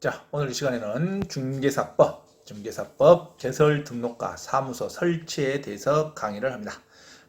자, 오늘 이 시간에는 중개사법 개설 등록과 사무소 설치에 대해서 강의를 합니다.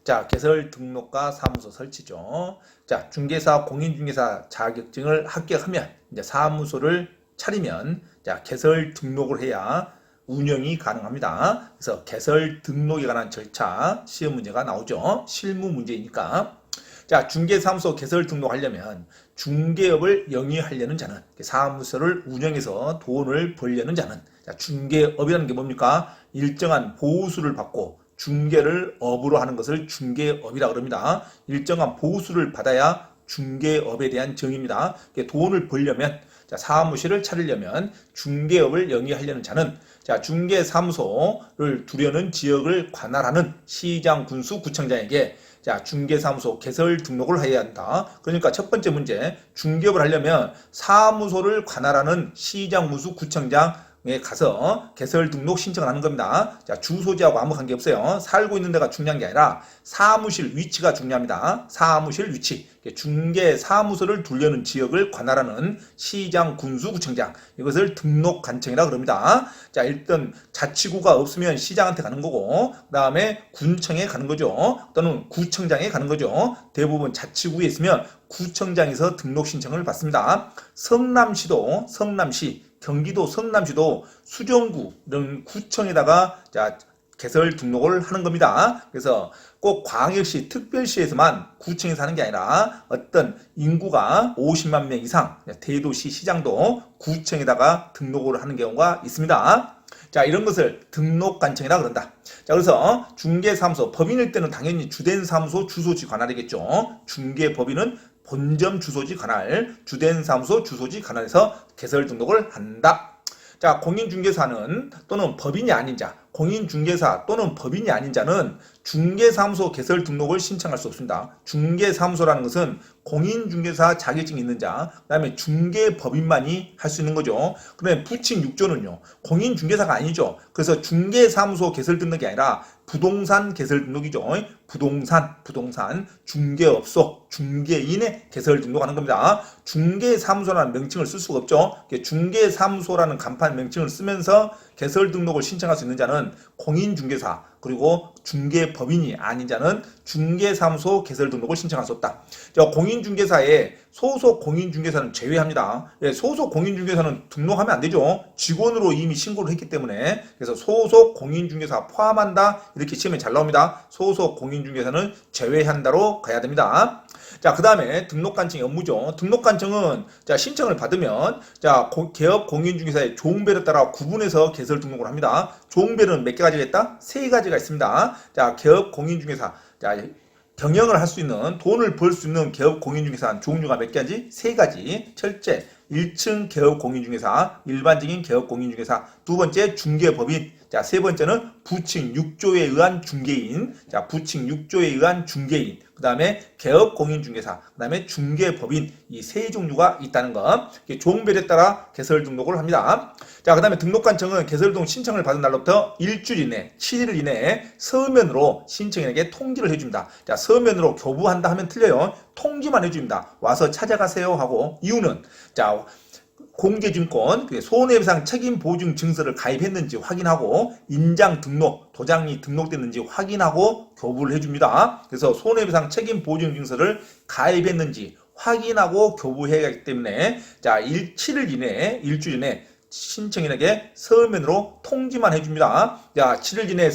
자, 개설 등록과 사무소 설치죠. 자, 중개사, 공인중개사 자격증을 합격하면 이제 사무소를 차리면 자, 개설 등록을 해야 운영이 가능합니다. 그래서 개설 등록에 관한 절차, 시험 문제가 나오죠. 실무 문제이니까. 자, 중개사무소 개설 등록하려면 중개업을 영위하려는 자는, 사무소를 운영해서 돈을 벌려는 자는, 자, 중개업이라는 게 뭡니까? 일정한 보수를 받고 중개를 업으로 하는 것을 중개업이라고 합니다. 일정한 보수를 받아야 중개업에 대한 정의입니다. 돈을 벌려면, 자, 사무실을 차리려면 중개업을 영위하려는 자는, 자, 중개사무소를 두려는 지역을 관할하는 시장, 군수, 구청장에게 자, 중개사무소 개설 등록을 해야 한다. 그러니까 첫 번째 문제, 중개업을 하려면 사무소를 관할하는 시장, 군수, 구청장에 가서 개설 등록 신청을 하는 겁니다. 자, 주소지하고 아무 관계 없어요. 살고 있는 데가 중요한 게 아니라 사무실 위치가 중요합니다. 사무실 위치. 중개 사무소를 두려는 지역을 관할하는 시장, 군수, 구청장. 이것을 등록관청이라고 그럽니다. 자, 일단 자치구가 없으면 시장한테 가는 거고, 그 다음에 군청에 가는 거죠. 또는 구청장에 가는 거죠. 대부분 자치구에 있으면 구청장에서 등록 신청을 받습니다. 성남시, 경기도 성남시도 수정구 이런 구청에다가 자, 개설 등록을 하는 겁니다. 그래서 꼭 광역시, 특별시에서만 구청에서 하는 게 아니라 어떤 인구가 50만 명 이상 대도시, 시장도 구청에다가 등록을 하는 경우가 있습니다. 자, 이런 것을 등록관청이라 그런다. 자, 그래서 중개사무소, 법인일 때는 당연히 주된 사무소 주소지 관할이겠죠. 중개법인은 본점 주소지 관할, 주된 사무소 주소지 관할에서 개설 등록을 한다. 자, 공인중개사는 또는 법인이 아닌 자, 공인중개사 또는 법인이 아닌 자는 중개사무소 개설 등록을 신청할 수 없습니다. 중개사무소라는 것은 공인중개사 자격증이 있는 자, 그 다음에 중개법인만이 할 수 있는 거죠. 그다음에 부칙 6조는요, 공인중개사가 아니죠. 그래서 중개사무소 개설 등록이 아니라 부동산 개설 등록이죠. 부동산, 중개업소, 중개인의 개설 등록하는 겁니다. 중개사무소라는 명칭을 쓸 수가 없죠. 중개사무소라는 간판 명칭을 쓰면서 개설 등록을 신청할 수 있는 자는 공인중개사, 그리고 중개법인이 아닌 자는 중개사무소 개설 등록을 신청할 수 없다. 공인중개사에 소속 공인중개사는 제외합니다. 소속 공인중개사는 등록하면 안 되죠. 직원으로 이미 신고를 했기 때문에. 그래서 소속 공인중개사 포함한다. 이렇게 시험에 잘 나옵니다. 소속 공인중개사는 제외한다로 가야 됩니다. 자, 그 다음에 등록관청의 업무죠. 등록관청은 자, 신청을 받으면 자, 개업 공인중개사의 종별에 따라 구분해서 개설 등록을 합니다. 종별은 몇 가지가 있다? 세 가지가 있습니다. 자, 개업 공인중개사. 자, 경영을 할 수 있는, 돈을 벌 수 있는 개업 공인중개사는 종류가 몇 가지? 세 가지. 첫째, 1층 개업 공인중개사, 일반적인 개업 공인중개사. 두 번째, 중개법인. 자, 세 번째는 부칙 6조에 의한 중개인. 자, 부칙 6조에 의한 중개인. 그 다음에 개업 공인중개사. 그 다음에 중개법인. 이 세 종류가 있다는 것. 종별에 따라 개설 등록을 합니다. 자, 그 다음에 등록관청은 개설 등록 신청을 받은 날로부터 일주일 이내, 7일 이내에 서면으로 신청인에게 통지를 해줍니다. 자, 서면으로 교부한다 하면 틀려요. 통지만 해줍니다. 와서 찾아가세요 하고, 이유는 자, 공제증권, 손해배상 책임보증 증서를 가입했는지 확인하고 인장 등록, 도장이 등록됐는지 확인하고 교부를 해줍니다. 그래서 손해배상 책임보증 증서를 가입했는지 확인하고 교부해야 하기 때문에 자, 7일 이내에, 일주일 이내에 신청인에게 서면으로 통지만 해줍니다. 자, 7일 이내에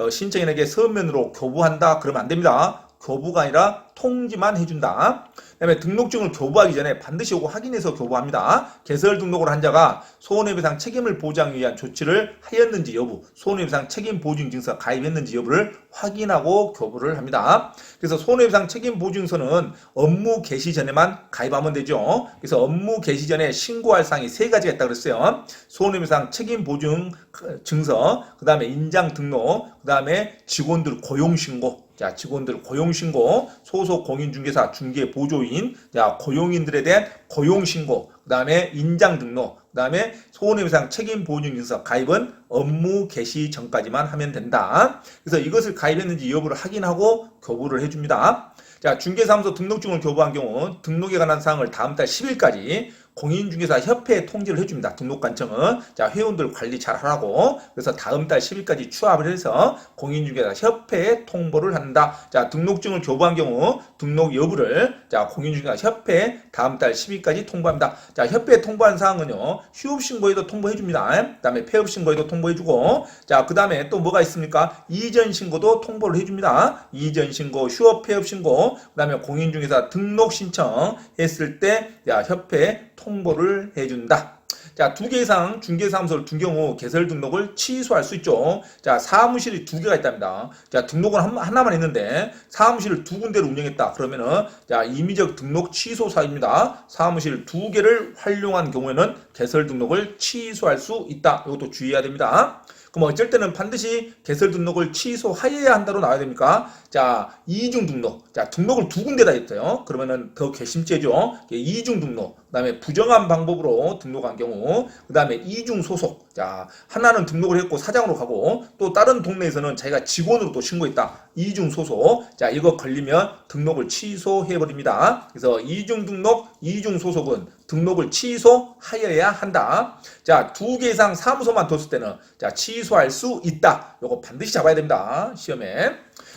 신청인에게 서면으로 교부한다 그러면 안 됩니다. 교부가 아니라 통지만 해준다. 그 다음에 등록증을 교부하기 전에 반드시 오고 확인해서 교부합니다. 개설 등록을 한 자가 손해배상 책임을 보장하기 위한 조치를 하였는지 여부, 손해배상 책임보증증서 가입했는지 여부를 확인하고 교부를 합니다. 그래서 손해배상 책임보증서는 업무 개시 전에만 가입하면 되죠. 그래서 업무 개시 전에 신고할 사항이 세 가지가 있다고 그랬어요. 손해배상 책임보증증서, 그 다음에 인장 등록, 그 다음에 직원들 고용신고. 자, 직원들 고용신고, 소속 공인중개사 중개보조인, 자, 고용인들에 대한 고용신고, 그 다음에 인장등록, 그 다음에 손해배상 책임보증증서 가입은 업무 개시 전까지만 하면 된다. 그래서 이것을 가입했는지 여부를 확인하고 교부를 해줍니다. 자, 중개사무소 등록증을 교부한 경우 등록에 관한 사항을 다음 달 10일까지 공인중개사 협회에 통지를 해줍니다. 등록관청은. 자, 회원들 관리 잘 하라고. 그래서 다음 달 10일까지 추합을 해서 공인중개사 협회에 통보를 한다. 자, 등록증을 교부한 경우 등록 여부를 자, 공인중개사 협회에 다음 달 10일까지 통보합니다. 자, 협회에 통보한 사항은요, 휴업신고에도 통보해줍니다. 그 다음에 폐업신고에도 통보해주고, 자, 그 다음에 또 뭐가 있습니까? 이전신고도 통보를 해줍니다. 이전신고, 휴업, 폐업신고, 그 다음에 공인중개사 등록 신청 했을 때, 자, 협회에 통보를 해준다. 자, 2개 이상 중개사무소를 둔 경우 개설 등록을 취소할 수 있죠. 자, 사무실이 2개가 있답니다. 자, 등록은 하나만 했는데 사무실을 2군데로 운영했다. 그러면은 자, 임의적 등록 취소 사유입니다. 사무실 2개를 활용한 경우에는 개설 등록을 취소할 수 있다. 이것도 주의해야 됩니다. 그럼 어쩔 때는 반드시 개설 등록을 취소하여야 한다로 나와야 됩니까? 자, 이중 등록. 자, 등록을 2군데다 했어요. 그러면은 더 괘씸죄죠. 이중 등록. 그 다음에 부정한 방법으로 등록한 경우. 그 다음에 이중 소속. 자, 하나는 등록을 했고 사장으로 가고 또 다른 동네에서는 자기가 직원으로 또 신고했다. 이중 소속. 자, 이거 걸리면 등록을 취소해버립니다. 그래서 이중 등록, 이중 소속은 등록을 취소하여야 한다. 자, 2개 이상 사무소만 뒀을 때는 자, 취소할 수 있다. 요거 반드시 잡아야 됩니다. 시험에.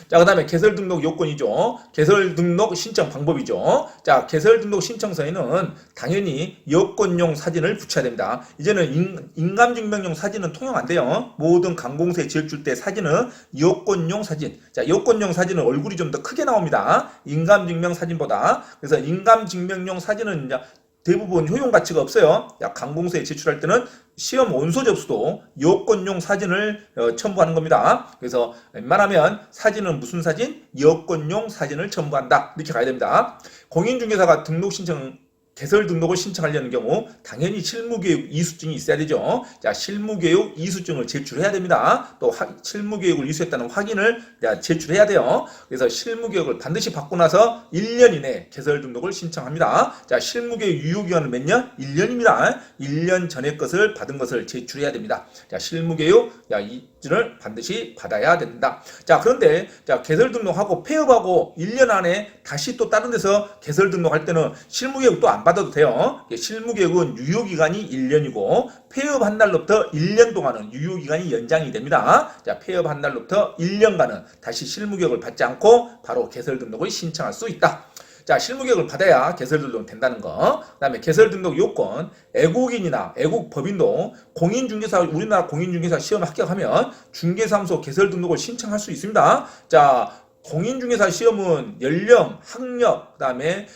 자, 그 다음에 개설 등록 요건이죠. 개설 등록 신청 방법이죠. 자, 개설 등록 신청서에는 당연히 여권용 사진을 붙여야 됩니다. 이제는 인감증명용 사진은 통용 안 돼요. 모든 관공서에 지역줄 때 사진은 여권용 사진. 자, 여권용 사진은 얼굴이 좀 더 크게 나옵니다. 인감증명 사진보다. 그래서 인감증명용 사진은 이제 대부분 효용 가치가 없어요. 관공서에 제출할 때는 시험 원서 접수도 여권용 사진을 첨부하는 겁니다. 그래서 웬만하면 사진은 무슨 사진? 여권용 사진을 첨부한다. 이렇게 가야 됩니다. 공인중개사가 등록 신청 개설 등록을 신청하려는 경우 당연히 실무교육 이수증이 있어야 되죠. 자, 실무교육 이수증을 제출해야 됩니다. 또 실무교육을 이수했다는 확인을 제출해야 돼요. 그래서 실무교육을 반드시 받고 나서 1년 이내 개설 등록을 신청합니다. 자, 실무교육 유효기간은 몇 년? 1년입니다. 1년 전에 것을 받은 것을 제출해야 됩니다. 자, 실무교육 이증을 반드시 받아야 된다. 자, 그런데 자, 개설 등록하고 폐업하고 1년 안에 다시 또 다른 데서 개설 등록할 때는 실무교육 또 안 받아도 돼요. 실무교육은 유효기간이 1년이고 폐업한 날로부터 1년 동안은 유효기간이 연장이 됩니다. 자, 폐업한 날로부터 1년간은 다시 실무교육을 받지 않고 바로 개설 등록을 신청할 수 있다. 자, 실무교육을 받아야 개설 등록 된다는 거. 그 다음에 개설 등록 요건, 애국인이나 애국법인도 공인중개사, 우리나라 공인중개사 시험 합격하면 중개사무소 개설 등록을 신청할 수 있습니다. 자, 공인중개사 시험은 연령, 학력, 그 다음에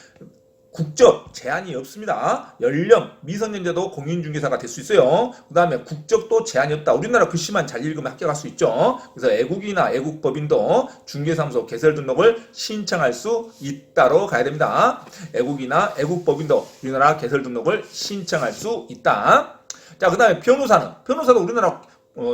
국적 제한이 없습니다. 연령, 미성년자도 공인중개사가 될 수 있어요. 그 다음에 국적도 제한이 없다. 우리나라 글씨만 잘 읽으면 합격할 수 있죠. 그래서 애국이나 애국법인도 중개사무소 개설 등록을 신청할 수 있다로 가야 됩니다. 애국이나 애국법인도 우리나라 개설 등록을 신청할 수 있다. 자, 그 다음에 변호사도 우리나라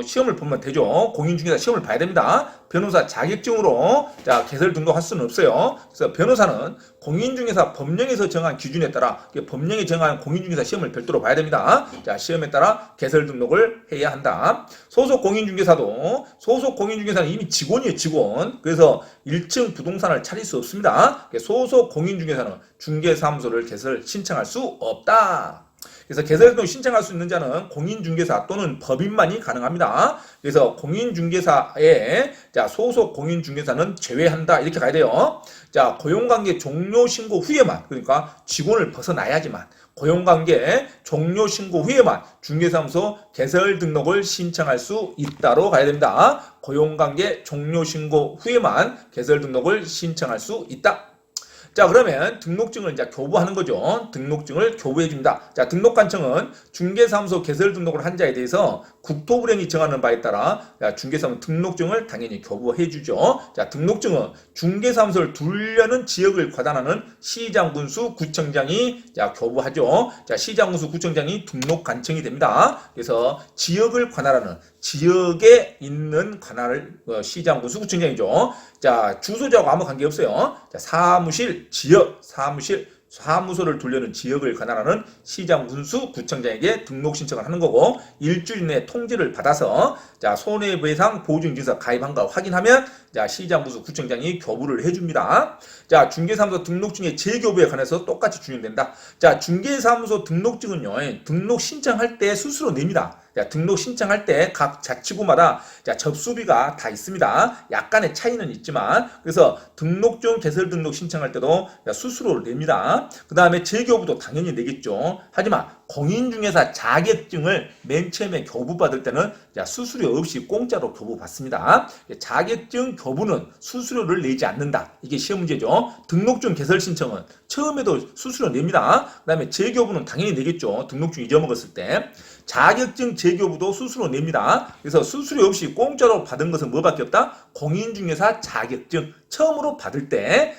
시험을 보면 되죠. 공인중개사 시험을 봐야 됩니다. 변호사 자격증으로 자, 개설 등록할 수는 없어요. 그래서 변호사는 공인중개사 법령에서 정한 기준에 따라 법령에 정한 공인중개사 시험을 별도로 봐야 됩니다. 자, 시험에 따라 개설 등록을 해야 한다. 소속 공인중개사는 이미 직원이에요, 직원. 그래서 1층 부동산을 차릴 수 없습니다. 소속 공인중개사는 중개사무소를 개설 신청할 수 없다. 그래서 개설 등록 신청할 수 있는 자는 공인중개사 또는 법인만이 가능합니다. 그래서 공인중개사에 자, 소속 공인중개사는 제외한다. 이렇게 가야 돼요. 자, 고용관계 종료 신고 후에만, 그러니까 직원을 벗어나야지만 고용관계 종료 신고 후에만 중개사무소 개설 등록을 신청할 수 있다로 가야 됩니다. 고용관계 종료 신고 후에만 개설 등록을 신청할 수 있다. 자, 그러면 등록증을 이제 교부하는 거죠. 등록증을 교부해 줍니다. 자, 등록관청은 중개사무소 개설 등록을 한 자에 대해서 국토부령이 정하는 바에 따라 중개사무소 등록증을 당연히 교부해 주죠. 자, 등록증은 중개사무소를 두려는 지역을 관할하는 시장군수 구청장이 교부하죠. 자, 시장군수 구청장이 등록관청이 됩니다. 그래서 지역을 관할하는 지역에 있는 관할 시장군수 구청장이죠. 자, 주소지하고 아무 관계없어요. 자, 사무실, 지역, 사무실, 사무소를 두려는 지역을 관할하는 시장 군수 구청장에게 등록 신청을 하는 거고, 일주일 내에 통지를 받아서 자 손해배상 보증증서 가입한 거 확인하면 자 시장 군수 구청장이 교부를 해줍니다. 자 중개사무소 등록증의 재교부에 관해서 똑같이 준용된다. 자 중개사무소 등록증은요 등록 신청할 때 수수료 냅니다. 자, 등록 신청할 때 각 자치구마다 자, 접수비가 다 있습니다. 약간의 차이는 있지만 그래서 등록증 개설 등록 신청할 때도 자, 수수료를 냅니다. 그 다음에 재교부도 당연히 내겠죠. 하지만 공인중개사 자격증을 맨 처음에 교부받을 때는 자, 수수료 없이 공짜로 교부받습니다. 자격증 교부는 수수료를 내지 않는다. 이게 시험 문제죠. 등록증 개설 신청은 처음에도 수수료 냅니다. 그 다음에 재교부는 당연히 내겠죠. 등록증 잊어먹었을 때. 자격증 재교부도 수수료 냅니다. 그래서 수수료 없이 공짜로 받은 것은 뭐밖에 없다? 공인중개사 자격증 처음으로 받을 때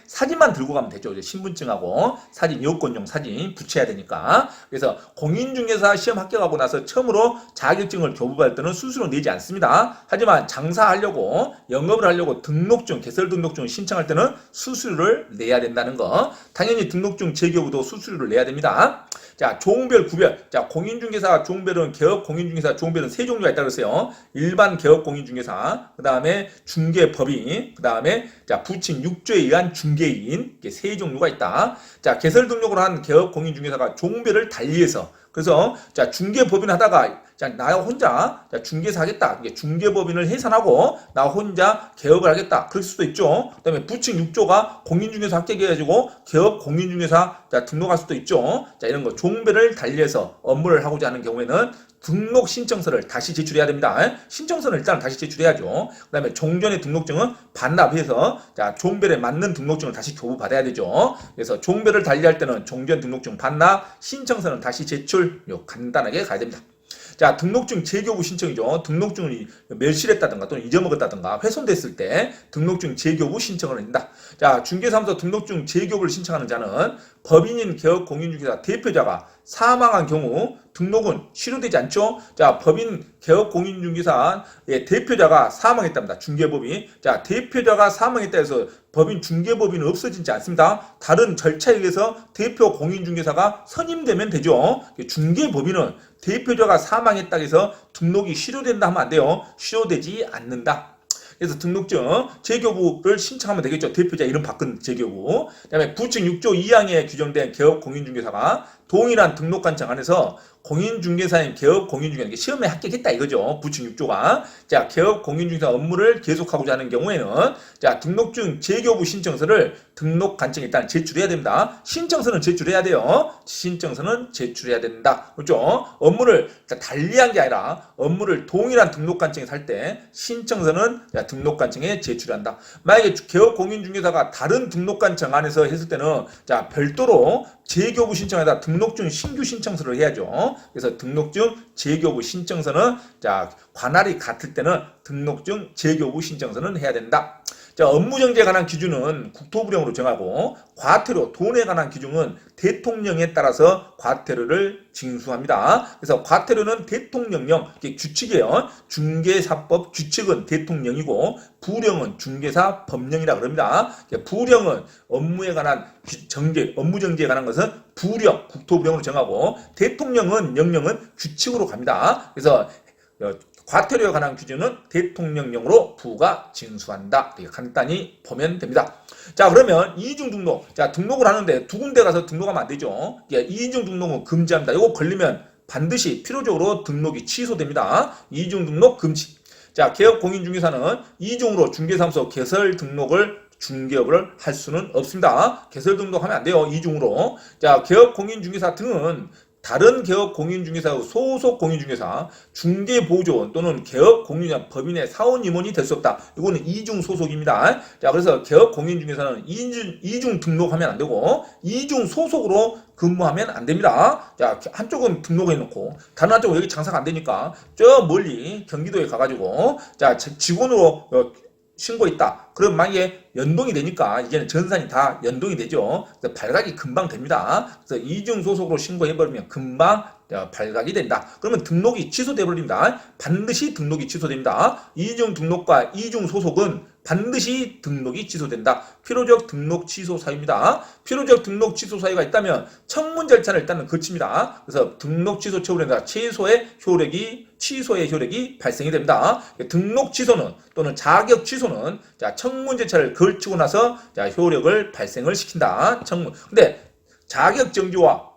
사진만 들고 가면 되죠. 이제 신분증하고 사진, 여권용 사진 붙여야 되니까. 그래서 공인중개사 시험 합격하고 나서 처음으로 자격증을 교부받을 때는 수수료 내지 않습니다. 하지만 장사하려고 영업을 하려고 등록증, 개설 등록증을 신청할 때는 수수료를 내야 된다는 거. 당연히 등록증 재교부도 수수료를 내야 됩니다. 자, 종별 구별. 자, 공인중개사 종별은 개업 공인중개사 종별은 세 종류가 있다고 했어요. 일반 개업 공인중개사, 그 다음에 중개법인, 그 다음에 자 부칙 6조에 의한 중개인, 이렇게 세 종류가 있다. 자, 개설 등록을 한 개업 공인중개사가 종별을 달리해서 그래서 자 중개법인 하다가 자 나 혼자 자 중개사 하겠다. 이게 중개법인을 해산하고 나 혼자 개업을 하겠다. 그럴 수도 있죠. 그다음에 부칙 6조가 공인중개사 합격해가지고 개업 공인중개사 자 등록할 수도 있죠. 자 이런 거 종별을 달리해서 업무를 하고자 하는 경우에는 등록 신청서를 다시 제출해야 됩니다. 신청서는 일단 다시 제출해야죠. 그 다음에 종전의 등록증은 반납해서 자 종별에 맞는 등록증을 다시 교부받아야 되죠. 그래서 종별을 달리할 때는 종전 등록증 반납, 신청서는 다시 제출, 요 간단하게 가야 됩니다. 자, 등록증 재교부 신청이죠. 등록증을 멸실했다든가 또는 잊어먹었다든가 훼손됐을 때 등록증 재교부 신청을 합니다. 자, 중개사무소 등록증 재교부를 신청하는 자는 법인인 개업 공인중개사 대표자가 사망한 경우 등록은 실효되지 않죠. 자, 법인 개업 공인중개사의 대표자가 사망했답니다. 중개법인. 자, 대표자가 사망했다 해서 법인 중개법인은 없어지지 않습니다. 다른 절차에 의해서 대표 공인중개사가 선임되면 되죠. 중개법인은 대표자가 사망했다 해서 등록이 실효된다 하면 안 돼요. 실효되지 않는다. 그래서 등록증 재교부를 신청하면 되겠죠. 대표자 이름 바꾼 재교부. 그다음에 부칙 6조 2항에 규정된 개업 공인중개사가 동일한 등록관청 안에서 공인중개사인 개업 공인중개사 시험에 합격했다 이거죠. 부칙 6조가. 자, 개업 공인중개사 업무를 계속하고자 하는 경우에는 자, 등록증 재교부 신청서를 등록관청에 일단 제출해야 됩니다. 신청서는 제출해야 돼요. 신청서는 제출해야 된다. 그렇죠? 업무를 달리한 게 아니라 업무를 동일한 등록관청에서 할 때 신청서는 등록관청에 제출한다. 만약에 개업 공인중개사가 다른 등록관청 안에서 했을 때는 자, 별도로 재교부 신청에다 등록증 신규 신청서를 해야죠. 그래서 등록증 재교부 신청서는 자 관할이 같을 때는 등록증 재교부 신청서는 해야 된다. 자, 업무정지에 관한 기준은 국토부령으로 정하고 과태료, 돈에 관한 기준은 대통령에 따라서 과태료를 징수합니다. 그래서 과태료는 대통령령, 이게 규칙이에요. 중개사법 규칙은 대통령이고 부령은 중개사 법령이라 그럽니다. 부령은 업무에 관한 정제, 업무정지에 관한 것은 부령, 국토부령으로 정하고 대통령은 명령은 규칙으로 갑니다. 그래서 과태료에 관한 기준은 대통령령으로 부가 징수한다. 이렇게 간단히 보면 됩니다. 자, 그러면 이중 등록. 자, 등록을 하는데 두 군데 가서 등록하면 안 되죠. 이중 등록은 금지합니다. 이거 걸리면 반드시 필요적으로 등록이 취소됩니다. 이중 등록 금지. 자, 개업 공인중개사는 이중으로 중개사무소 개설 등록을 중개업을 할 수는 없습니다. 개설 등록하면 안 돼요. 이중으로. 자, 개업 공인중개사 등은 다른 개업 공인중개사 소속 공인중개사 중개보조원 또는 개업 공인중개사 법인의 사원 임원이 될 수 없다. 이거는 이중 소속입니다. 자, 그래서 개업 공인중개사는 이중 등록하면 안 되고 이중 소속으로 근무하면 안 됩니다. 자, 한쪽은 등록해 놓고 다른 한쪽은 여기 장사가 안 되니까 저 멀리 경기도에 가가지고 자 직원으로 신고했다. 그럼 만약에 연동이 되니까 이제는 전산이 다 연동이 되죠. 그래서 발각이 금방 됩니다. 그래서 이중 소속으로 신고해버리면 금방 발각이 된다. 그러면 등록이 취소돼 버립니다. 반드시 등록이 취소됩니다. 이중 등록과 이중 소속은 반드시 등록이 취소된다. 필요적 등록 취소 사유입니다. 필요적 등록 취소 사유가 있다면 청문 절차를 일단은 거칩니다. 그래서 등록 취소 처분에다 취소의 효력이 발생이 됩니다. 등록 취소는 또는 자격 취소는 청문 절차를 거치고 나서 효력을 발생을 시킨다. 청문. 근데 자격 정지와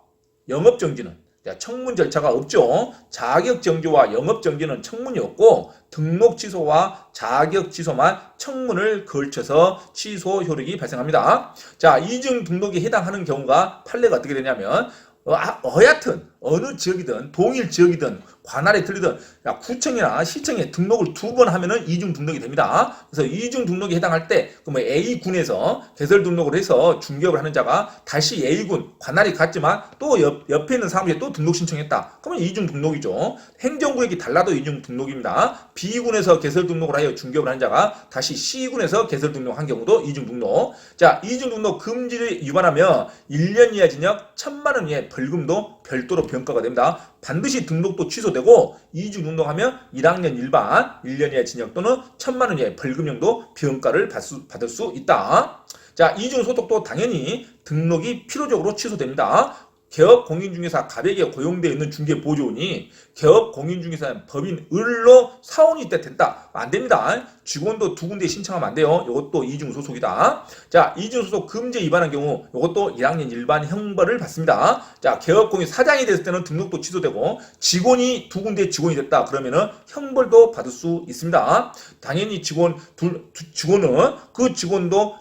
영업 정지는 청문 절차가 없죠. 자격 정지와 영업 정지는 청문이 없고 등록 취소와 자격 취소만 청문을 걸쳐서 취소 효력이 발생합니다. 자, 이중 등록에 해당하는 경우가 판례가 어떻게 되냐면 여하튼 어느 지역이든 동일 지역이든 관할에 틀리든 구청이나 시청에 등록을 2번 하면은 이중 등록이 됩니다. 그래서 이중 등록에 해당할 때 A군에서 개설 등록을 해서 중개업을 하는 자가 다시 A군 관할이 같지만 또 옆에 있는 사무실에 또 등록 신청했다. 그러면 이중 등록이죠. 행정구역이 달라도 이중 등록입니다. B군에서 개설 등록을 하여 중개업을 하는 자가 다시 C군에서 개설 등록한 경우도 이중 등록. 자, 이중 등록 금지를 위반하면 1년 이하 징역 1,000만 원 이하의 벌금도 별도로 병가가 됩니다. 반드시 등록도 취소되고 이중 등록하면 1학년 일반 1년 이하의 징역 또는 1,000만 원 이하의 벌금형도 병가를 받을 수 있다. 자, 이중 소속도 당연히 등록이 필요적으로 취소됩니다. 개업 공인중개사 갑에게 고용되어 있는 중개보조원이 개업 공인중개사 법인 을로 사원이 됐다. 안 됩니다. 직원도 2군데 신청하면 안 돼요. 이것도 이중 소속이다. 자, 이중 소속 금지 위반한 경우 이것도 1학년 일반 형벌을 받습니다. 자, 개업 공인 사장이 됐을 때는 등록도 취소되고 직원이 2군데 직원이 됐다. 그러면은 형벌도 받을 수 있습니다. 당연히 직원은 그 직원도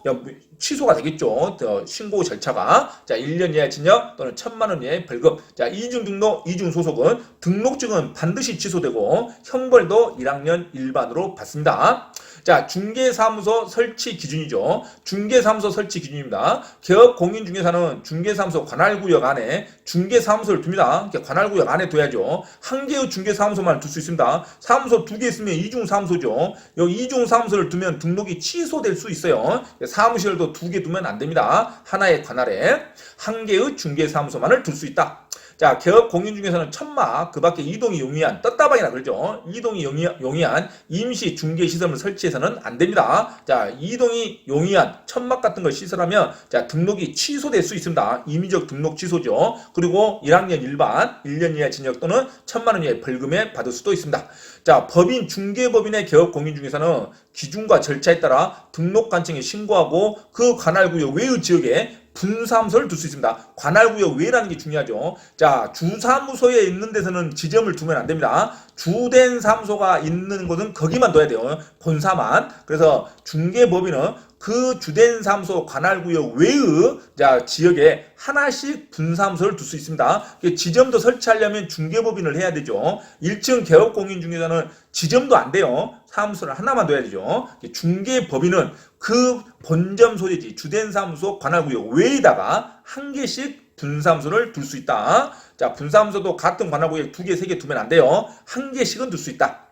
취소가 되겠죠. 신고 절차가. 자, 1년 이하의 징역 또는 1,000만 원 이하의 벌금. 자, 이중 등록, 이중 소속은 등록증은 반드시 취소되고 형벌도 1학년 일반으로 받습니다. 자, 중개사무소 설치 기준이죠. 중개사무소 설치 기준입니다. 개업 공인중개사는 중개사무소 관할구역 안에 중개사무소를 둡니다. 관할구역 안에 둬야죠. 한 개의 중개사무소만 둘 수 있습니다. 사무소 2개 있으면 이중사무소죠. 여기 이중사무소를 두면 등록이 취소될 수 있어요. 사무실도 2개 두면 안 됩니다. 하나의 관할에 한 개의 중개사무소만을 둘 수 있다. 자, 개업 공인중개사는 천막, 그 밖에 이동이 용이한, 떴다방이라 그러죠. 이동이 용이한 임시 중개시설을 설치해서는 안 됩니다. 자, 이동이 용이한 천막 같은 걸 시설하면, 자, 등록이 취소될 수 있습니다. 임의적 등록 취소죠. 그리고 1학년 일반, 1년 이하 징역 또는 1,000만 원 이하의 벌금에 받을 수도 있습니다. 자, 법인, 중개법인의 개업 공인중개사는 기준과 절차에 따라 등록관청에 신고하고 그 관할구역 외의 지역에 분사무소를 둘 수 있습니다. 관할구역 외라는 게 중요하죠. 자, 주사무소에 있는 데서는 지점을 두면 안 됩니다. 주된 사무소가 있는 곳은 거기만 둬야 돼요. 본사만. 그래서 중개법인은 그 주된 사무소 관할구역 외의 지역에 하나씩 분사무소를 둘 수 있습니다. 지점도 설치하려면 중개법인을 해야 되죠. 1층 개업공인중개사는 지점도 안 돼요. 사무소를 하나만 둬야 되죠. 중개법인은 그 본점 소재지 주된 사무소 관할구역 외에다가 한 개씩 분사무소를 둘 수 있다. 자, 분사무소도 같은 관할구역 2개, 3개 두면 안 돼요. 한 개씩은 둘 수 있다.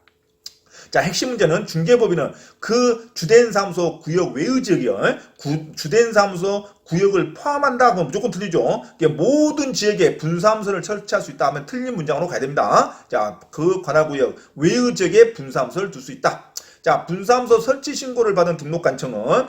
자, 핵심 문제는 중개법인은 그 주된 사무소 구역 외의 지역이요. 주된 사무소 구역을 포함한다. 그럼 무조건 틀리죠. 모든 지역에 분사무소를 설치할 수 있다 하면 틀린 문장으로 가야 됩니다. 자, 그 관할구역 외의 지역에 분사무소를 둘 수 있다. 자, 분사무소 설치 신고를 받은 등록관청은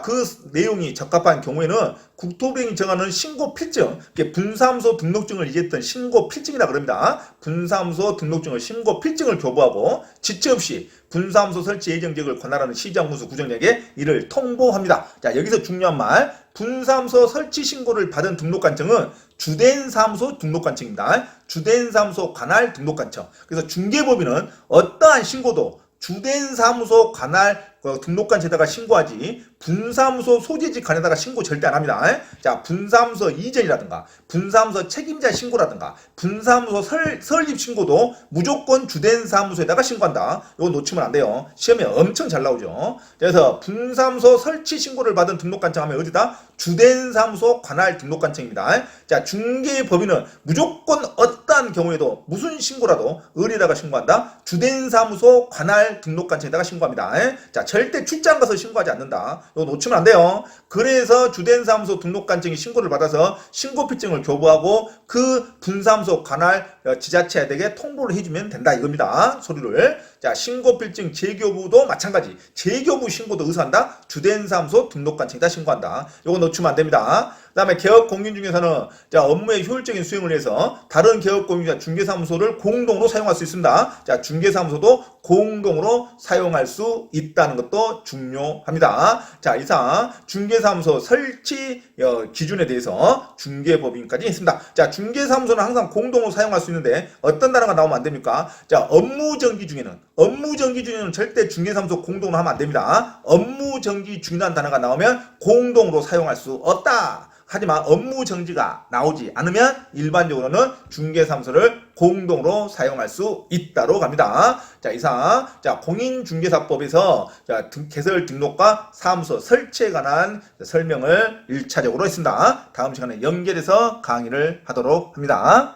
그 내용이 적합한 경우에는 국토부행이 정하는 신고 필증, 분사무소 등록증을 이했던 신고 필증이라 그럽니다. 분사무소 등록증을 신고 필증을 교부하고 지체 없이 분사무소 설치 예정 지역을 관할하는 시장군수 구청장에게 이를 통보합니다. 자, 여기서 중요한 말, 분사무소 설치 신고를 받은 등록관청은 주된 사무소 등록관청입니다. 주된 사무소 관할 등록관청. 그래서 중개법인은 어떠한 신고도 주된 사무소 관할 등록관청에다가 신고하지 분사무소 소재지 관에다가 신고 절대 안 합니다. 자, 분사무소 이전이라든가 분사무소 책임자 신고라든가 분사무소 설립 신고도 무조건 주된 사무소에다가 신고한다. 이거 놓치면 안 돼요. 시험에 엄청 잘 나오죠. 그래서 분사무소 설치 신고를 받은 등록관청 하면 어디다? 주된 사무소 관할 등록관청입니다. 자, 중개법인은 무조건 어떠한 경우에도 무슨 신고라도 어디에다가 신고한다? 주된 사무소 관할 등록관청에다가 신고합니다. 자, 절대 출장 가서 신고하지 않는다. 이거 놓치면 안 돼요. 그래서 주된 사무소 등록관청이 신고를 받아서 신고 필증을 교부하고 그 분사무소 관할 지자체에게 통보를 해주면 된다 이겁니다. 서류를. 자, 신고 필증 재교부도 마찬가지. 재교부 신고도 의사한다. 주된 사무소 등록관청에다 신고한다. 이거 놓치면 안 됩니다. 그다음에 개업 공인 중에서는 자, 업무의 효율적인 수행을 위해서 다른 개업 공인자 중개사무소를 공동으로 사용할 수 있습니다. 자, 중개사무소도 공동으로 사용할 수 있다는 것도 중요합니다. 자, 이상 중개사무소 설치 기준에 대해서 중개법인까지 했습니다. 자, 중개사무소는 항상 공동으로 사용할 수 있는데 어떤 단어가 나오면 안 됩니까? 자, 업무정기 중에는 절대 중개사무소 공동으로 하면 안 됩니다. 업무정기 중이라는 단어가 나오면 공동으로 사용할 수 없다. 하지만 업무정지가 나오지 않으면 일반적으로는 중개사무소를 공동으로 사용할 수 있다로 갑니다. 자, 이상 공인중개사법에서 개설 등록과 사무소 설치에 관한 설명을 1차적으로 했습니다. 다음 시간에 연결해서 강의를 하도록 합니다.